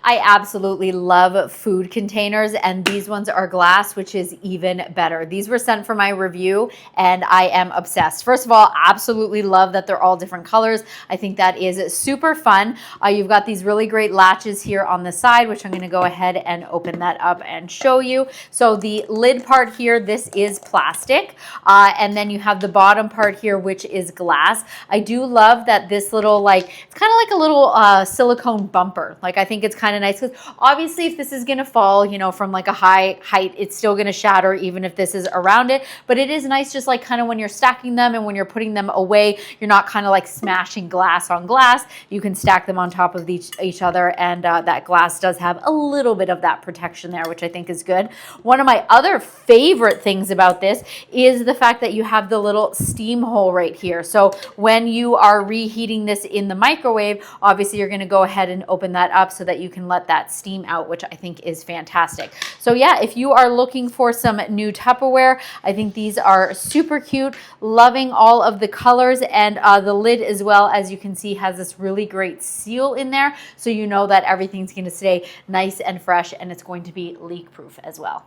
I absolutely love food containers, and these ones are glass, which is even better. These were sent for my review and I am obsessed. First of all, absolutely love that they're all different colors. I think that is super fun. You've got these really great latches here on the side, which I'm going to go ahead and open that up and show you. So the lid part here, this is plastic, and then you have the bottom part here, which is glass. I do love that this little, it's kind of like a little silicone bumper. Like, I think it's kind of nice because obviously if this is going to fall, you know, from like a high height, it's still going to shatter even if this is around it. But it is nice just like kind of when you're stacking them and when you're putting them away, you're not kind of like smashing glass on glass. You can stack them on top of each other, and that glass does have a little bit of that protection there, which I think is good. One of my other favorite things about this is the fact that you have the little steam hole right here. So when you are reheating this in the microwave, obviously you're going to go ahead and open that up so that you can let that steam out, which I think is fantastic. So yeah, if you are looking for some new Tupperware, I think these are super cute. Loving all of the colors, and the lid as well, as you can see, has this really great seal in there, so you know that everything's going to stay nice and fresh, and it's going to be leak proof as well.